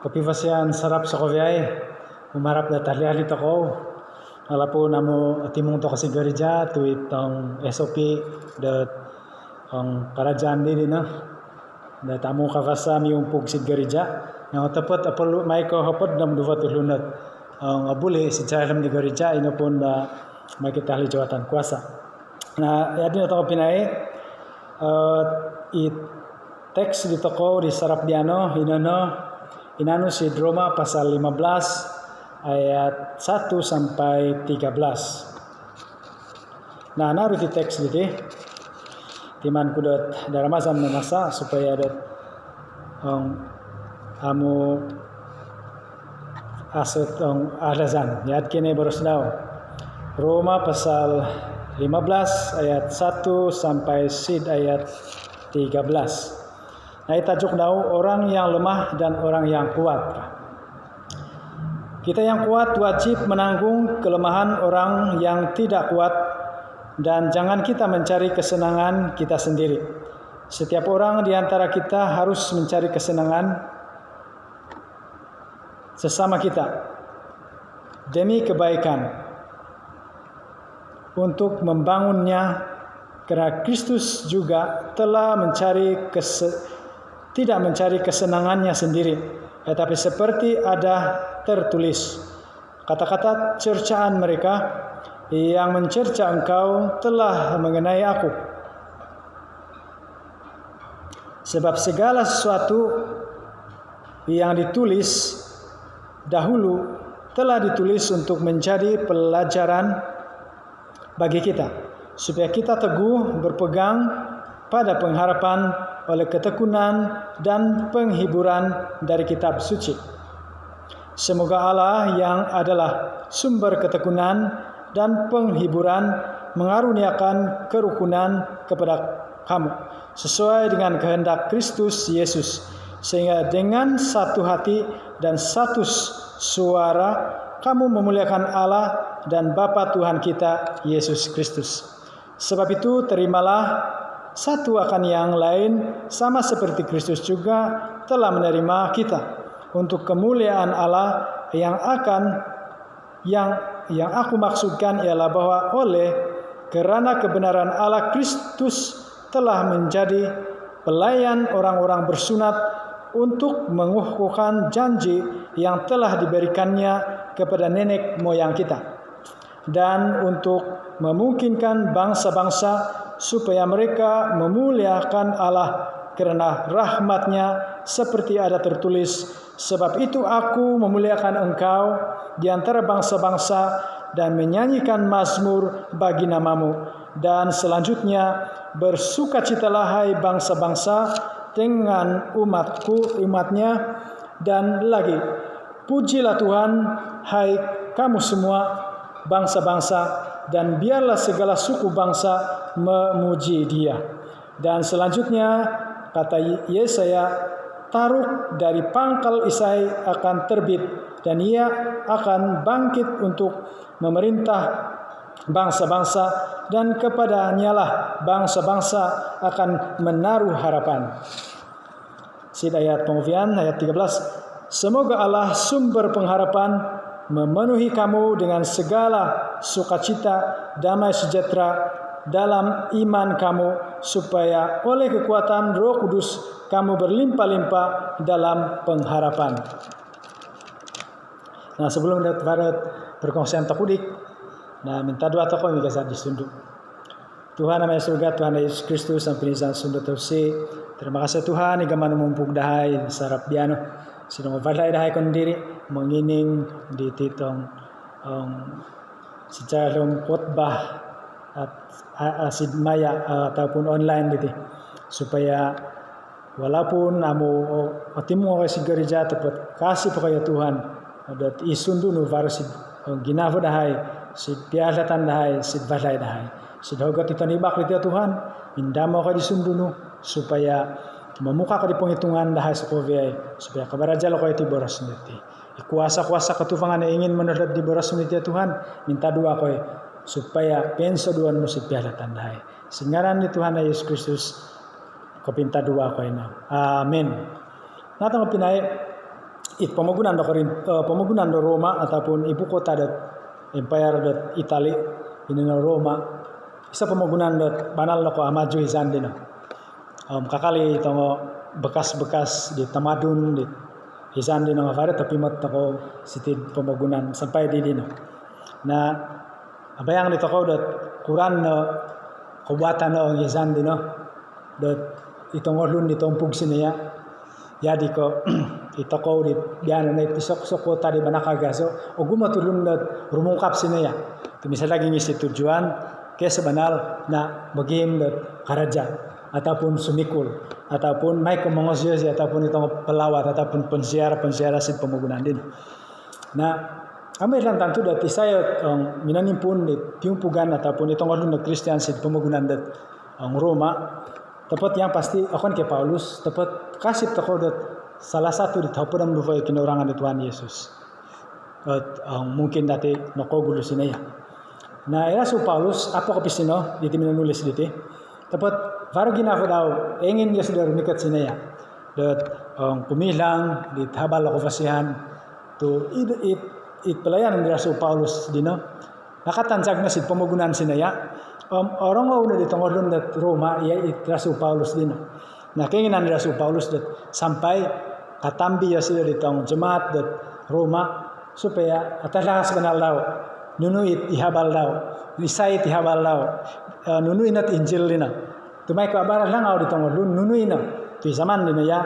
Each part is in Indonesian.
Kopi fasian sarap sa kopiay. Umarap na tahli-ahli toko. Alapo namo timong to kasi gereja tu itong SOP dat ang kerajaan diri na. Da tamu kafasa mi umpug si gereja. Nga tepat apol may ko hapod nam duwa tulunat. Ang abuli si jalam di gereja ino pun da may kita ahli jawatan kuasa. Nah, yadi na to pinay it teks di toko di sarap diano inano si Roma pasal 15 ayat 1 sampai 13. Nah, naruh di teks di timan kudat daramazan menasa supaya ada amu aset adazan. Yat kini boros daw. Roma pasal 15 ayat 1 sampai sid ayat 13. Nah, tajuk daw orang yang lemah dan orang yang kuat. Kita yang kuat wajib menanggung kelemahan orang yang tidak kuat dan jangan kita mencari kesenangan kita sendiri. Setiap orang di antara kita harus mencari kesenangan sesama kita demi kebaikan untuk membangunnya, karena Kristus juga telah tidak mencari kesenangannya sendiri, tetapi seperti ada tertulis, kata-kata cercaan mereka yang mencerca engkau telah mengenai aku. Sebab segala sesuatu yang ditulis dahulu telah ditulis untuk menjadi pelajaran bagi kita, supaya kita teguh berpegang pada pengharapan oleh ketekunan dan penghiburan dari kitab suci. Semoga Allah yang adalah sumber ketekunan dan penghiburan mengaruniakan kerukunan kepada kamu sesuai dengan kehendak Kristus Yesus, sehingga dengan satu hati dan satu suara kamu memuliakan Allah dan Bapa Tuhan kita Yesus Kristus. Sebab itu terimalah satu akan yang lain, sama seperti Kristus juga telah menerima kita untuk kemuliaan Allah. Yang aku maksudkan ialah bahwa kerana kebenaran Allah, Kristus telah menjadi pelayan orang-orang bersunat untuk mengukuhkan janji yang telah diberikannya kepada nenek moyang kita, dan untuk memungkinkan bangsa-bangsa supaya mereka memuliakan Allah kerana rahmat-Nya, seperti ada tertulis, sebab itu aku memuliakan engkau di antara bangsa-bangsa dan menyanyikan mazmur bagi namamu. Dan selanjutnya, bersukacitalah hai bangsa-bangsa dengan umatnya, dan lagi, pujilah Tuhan hai kamu semua bangsa-bangsa, dan biarlah segala suku bangsa memuji Dia. Dan selanjutnya kata Yesaya, taruk dari pangkal Isai akan terbit, dan Ia akan bangkit untuk memerintah bangsa-bangsa, dan kepadanya lah bangsa-bangsa akan menaruh harapan. Sid ayat pengufian ayat 13. Semoga Allah sumber pengharapan memenuhi kamu dengan segala sukacita, damai sejahtera dalam iman kamu, supaya oleh kekuatan Roh Kudus kamu berlimpah-limpah dalam pengharapan. Nah, sebelum dapat perkongsian takudik, nah minta doa tokoh yang kasar disunduk. Tuhan nama surga, Tuhan Yesus Kristus sampai nisan sunduk tersi. Terima kasih Tuhan, igaman mumpung dahai sarap diano. Sidang overlay dahai kon diri mengining di titong secara khotbah sidmaya ataupun online gitu, supaya walaupun amu timu si gereja tepat kasih pokoknya Tuhan ada isundu nu varusid ginafu dahai sid pialatan dahai sid balai dahai sid hogat itanibak itu Tuhan indamo ka disundu nu supaya memuka ka di penghitungan dahai sekoviai, supaya kabarajal ko itu boros niti kuasa-kuasa ketufangan yang ingin menurut di boros niti Tuhan, minta doa ko supaya penso duan musik pialatan dahai singaran di Tuhan Yesus Kristus ko pinta doa ko ina, amin. Natang pinay pembangunan pembangunan do Roma ataupun ibu kota dat empire dat Itali ini no Roma isa pembangunan dat banal no ko amaju hisan dino kakali tongo bekas-bekas di tamadun di hisan dino ngafare tapi mat ko siti pembangunan sampai di dino na abayang dito ko dat kuran no kubatan no hisan dino dat itong orlun ditong pugsinya ya di ko ito ko di biano na itisok kota di Banakagaso o gumatulun na rumungkap siya tumisa lagi ngisi tujuan kaya sebanal na maging na karaja ataupun sumikul ataupun may kumangosyosi ataupun itong pelawat ataupun pensiara sin pemagunan din na kami lang tanto dati saya minanimpun di tiumpugan ataupun itong orlun na Christian sin pemagunan dat ang Roma tepat yang pasti akan ke Paulus tepat kasih toko dat salah satu di tapuran lupa kinorangan di Tuhan Yesus mungkin dati nokogulu sinaya na era su Paulus apa kapisino di menulis diti tepat baru ginafo daw ingin dia sudah rumikat sinaya dat kumilang di tabal ako fasihan to it pelayanan di Rasul Paulus dino nakatansag na si pemagunan sinaya orang udah di tengah dat Roma ya Rasul Paulus dino. Nah keinginan Rasul Paulus dat sampai katambi ya sudah di tengah jemaat dat Roma supaya atalas kenal lau nunu ihabal lau lisai ihabal lau nunu inat Injil dina. Tumai ko abara lang au di tengah nunu ina tu zaman dina ya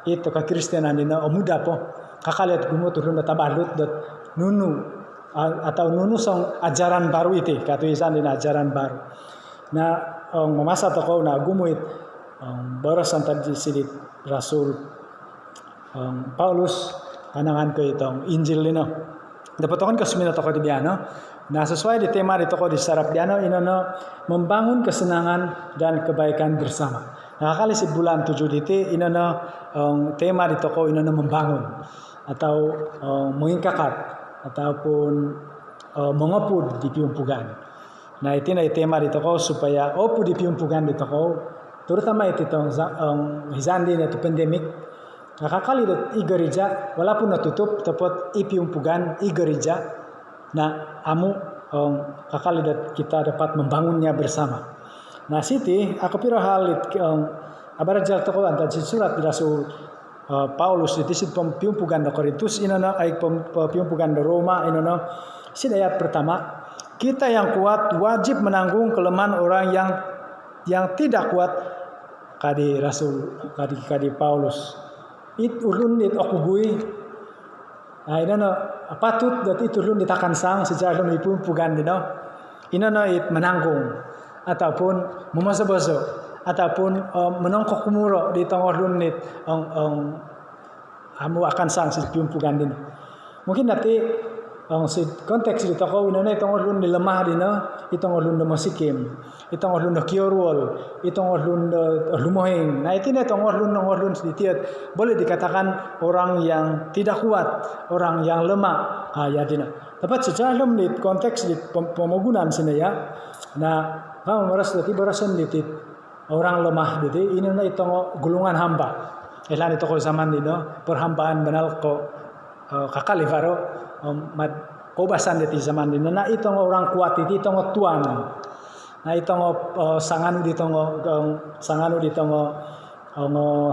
itu ka Kristenan dina muda po kakalet gumut dat tabalut dat nunu atau nunu song ajaran baru itu kata isan din ajaran baru na memasa toko na gumuit barasan tadi sidit Rasul Paulus anangan ko itong Injil dino dapat tokon kasumina toko di biano na sesuai di tema di toko di sarap biano inono membangun kesenangan dan kebaikan bersama nakakali si bulan 7 diti inono tema di toko inono membangun atau mengingkakat ataupun mengopud di piumpugan. Nah itu na tema di toko supaya opud di piumpugan di toko terutama itu tong hizandi na tu pandemik nakakali dat igereja walaupun natutup tepat ipiumpugan igereja na amu kakali dat kita dapat membangunnya bersama. Nah siti aku pira hal abarajal toko antara surat di Rasul Paulus di tisit piumpugan da Korintus inono ay piumpugan da Roma inono ayat pertama kita yang kuat wajib menanggung kelemahan orang yang tidak kuat kadi Rasul kadi Paulus it ulun it okugui inono patut dat it ulun ditakan sang sejarah piumpugan dino inono it menanggung ataupun memaso-baso ataupun menongkok kumuro di tengah lunit amu akan sang si piumpugan din mungkin nanti si konteks di toko inona itong lun di lemah dino itong lun do masikim itong lun do kiorwol itong lun do lumohing nah itu na itong lun sedikit boleh dikatakan orang yang tidak kuat orang yang lemah ya dino dapat secara di konteks di pemagunan sini ya nah kamu merasa berasan di orang lemah gitu ini na itong gulungan hamba elan ito ko zaman dino perhambaan banal ko kakali faro kobasan di zaman dino na itong orang kuat itong tuan na itong sanganu ditong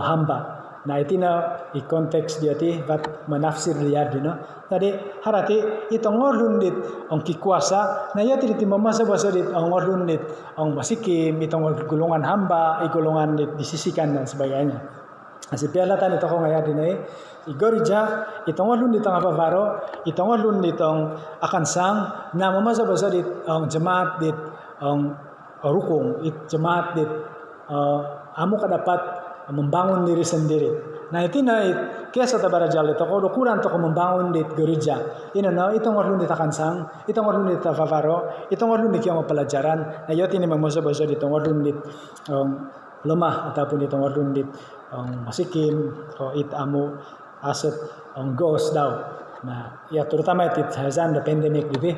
hamba na itu na i konteks dia ti bat menafsir dia dino tadi harati itong ngorlundit ang kikuasa na yati ti mamasa-basa dit ang ngorlundit ang masikim itong gulungan hamba igulungan dit disisikan dan sebagainya asi pialatan ito ko ngaya dinay igorija itong ngorlundit ang apavaro itong ngorlundit ang akan sang na mamasa-basa dit ang jemaat dit ang rukung jemaat dit amo kadapat membangun diri sendiri. Nah itu na kesa tabarajal itu kalau kurang to membangun di gereja. Ino no itu ngorlun di takansang, itu ngorlun di tafavaro, itu ngorlun di kiam pelajaran. Nah yoti ni memoso-moso di ngorlun di lemah ataupun di ngorlun di masikim ko it amu aset ghost daw. Nah ya terutama itu hazan the pandemic gitu.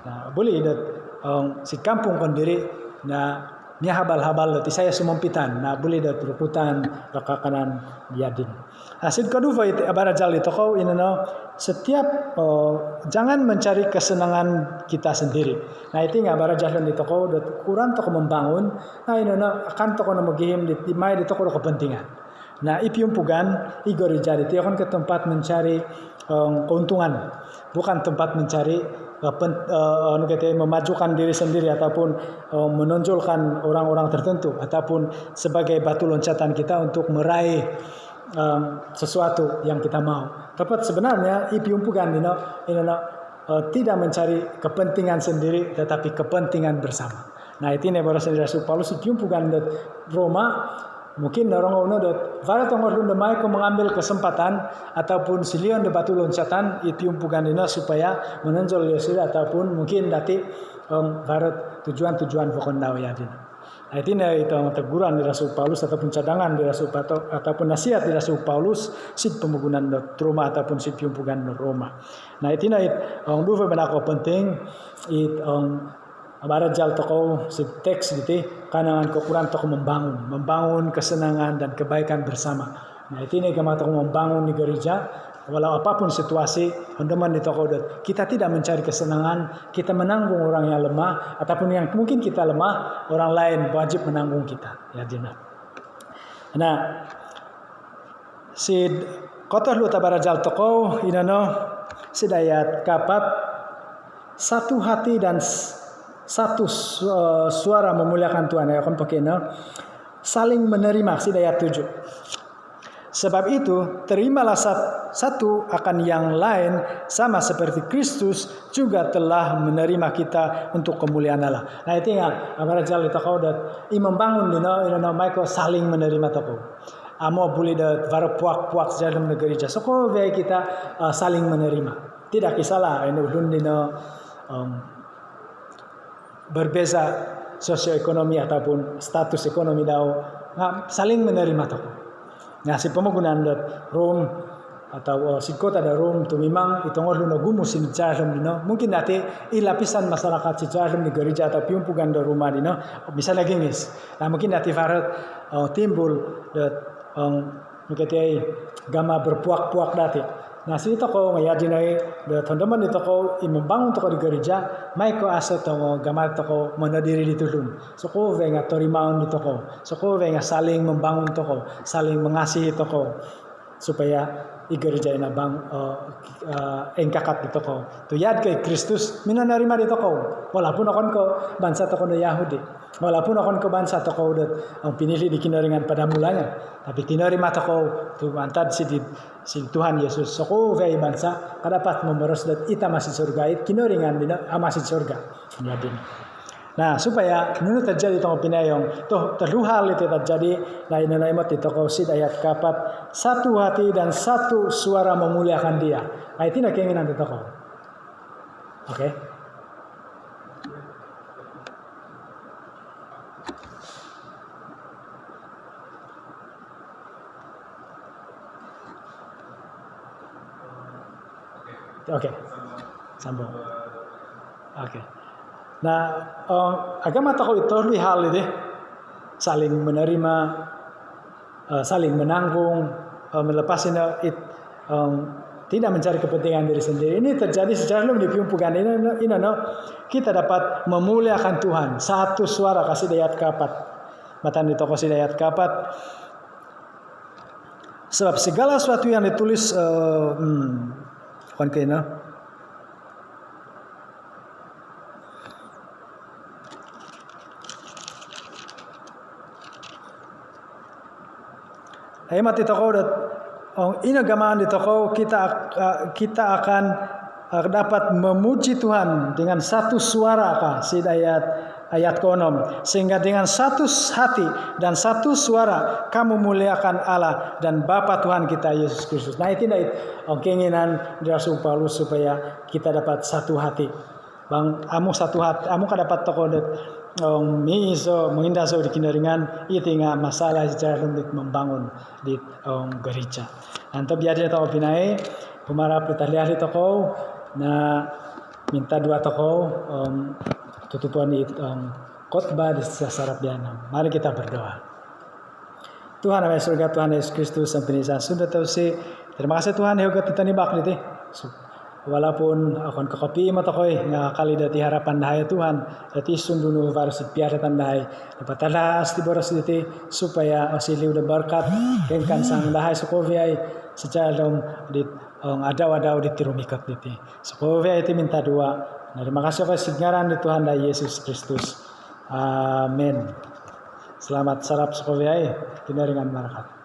Nah boleh itu si kampung kondiri na Nya habal-habal ti saya sumumpitan na boleh dat rukutan kakakanan diadin. Asid kedua itu abarajal itu kau inano setiap jangan mencari kesenangan kita sendiri. Nah itu nggak abarajal itu kau dat kurang toko membangun. Nah inano akan toko nama gihim di mai di toko kepentingan. Nah ipium pugan igor jadi itu akan ke tempat mencari keuntungan, bukan tempat mencari memajukan diri sendiri ataupun menonjolkan orang-orang tertentu ataupun sebagai batu loncatan kita untuk meraih sesuatu yang kita mau. Tapi sebenarnya ipiumpugan tidak mencari kepentingan sendiri tetapi kepentingan bersama. Nah itu nih baru sendiri Rasul Paulus ipiumpugan Roma. Mungkin orang dot varat orang mai ko mengambil kesempatan ataupun silion de batu loncatan itu umpugan dina supaya menonjol Yesus ataupun mungkin dati varat tujuan pokon daw ya dina. Itu teguran di Rasul Paulus ataupun cadangan di Rasul ataupun nasihat di Rasul Paulus sid pembangunan Roma ataupun sid umpugan Roma. Nah itu ang dua benako penting abarajal toko si teks gitu kanangan kekurangan toko membangun kesenangan dan kebaikan bersama. Nah itu ini kama toko membangun di gereja walau apapun situasi teman di toko kita tidak mencari kesenangan, kita menanggung orang yang lemah ataupun yang mungkin kita lemah orang lain wajib menanggung kita ya dina. Nah si kotor lu tabarajal toko inano sidayat kapat satu hati dan satu suara memuliakan Tuhan. Ya kan pakai saling menerima si ayat 7. Sebab itu terimalah satu akan yang lain sama seperti Kristus juga telah menerima kita untuk kemuliaan Allah. Nah itu yang abarajal itu kau dat membangun dino Michael saling menerima toko. Amo boleh dat var puak dalam negeri jasa. So kita saling menerima. Tidak kisahlah ini ulun dino berbeza sosioekonomi ataupun status ekonomi dau saling menerima toko. Nah si pembangunan Rom atau si kota ada Rom tu memang itu ngorlu gumus si jarum dino mungkin nanti lapisan masyarakat si jarum di gereja atau piumpugan di rumah dino bisa lagi ngis. Nah mungkin nanti farat timbul mungkin gama berpuak-puak dati. Nah si toko ngayadinai teman-teman di toko membangun toko di gereja mai ko asa toko gamar toko menadiri di tulun soko venga torimaun di toko soko venga saling membangun toko saling mengasihi toko supaya i gereja ina bang engkakat di toko tu yad ke Kristus mina narima di toko walaupun akon ko bangsa toko no Yahudi walaupun akon ko bangsa toko ang pinili di kinaringan pada mulanya tapi tinarima toko tu antad si Tuhan Yesus soko vei bangsa kadapat memeros dat ita masih surga it kinaringan dina masih surga nyadin. Nah supaya nunu terjadi tong pinayong toh terluhal itu terjadi na ina imot itu kau sid ayat kapat satu hati dan satu suara memuliakan Dia. Nah itu nak keinginan itu kau. Oke. Oke, sambung. Oke. Nah, agama tokoh itu dua hal itu, saling menerima, saling menanggung, melepasin tidak mencari kepentingan diri sendiri. Ini terjadi secara lumrah di piumpugan ini, kita dapat memuliakan Tuhan. Satu suara kasih dayat kapat, matan di tokoh si dayat kapat. Sebab segala sesuatu yang ditulis kena mati toko inagamaan di toko kita akan dapat memuji Tuhan dengan satu suara si ayat konom sehingga dengan satu hati dan satu suara kamu muliakan Allah dan Bapa Tuhan kita Yesus Kristus. Nah itu keinginan Rasul Paulus supaya kita dapat satu hati. Bang, amu satu hati, amu dapat toko miso mengindaso di kinaringan itu nga masalah secara lumit membangun di gereja. Antap biar dia tahu pinai pemarap petaliah toko na minta dua toko tutupan khotbah di sarap dianam. Mari kita berdoa. Tuhan Allah surga, Tuhan Yesus Kristus sampai sudah tahu sih. Terima kasih Tuhan yang kita nibak niti. Walaupun akan kekapi mata koi nga kali dati harapan dahaya Tuhan, dati sundunu varus piara tandai. Dapat alas di boros niti supaya asili udah berkat kengkan sang dahaya sukoviai secara dom di ada di tirumikat niti. Sukoviai itu minta doa. Terima kasih atas signaran di Tuhan dan Yesus Kristus. Amin. Selamat sarap sukoviai, dengan barakat.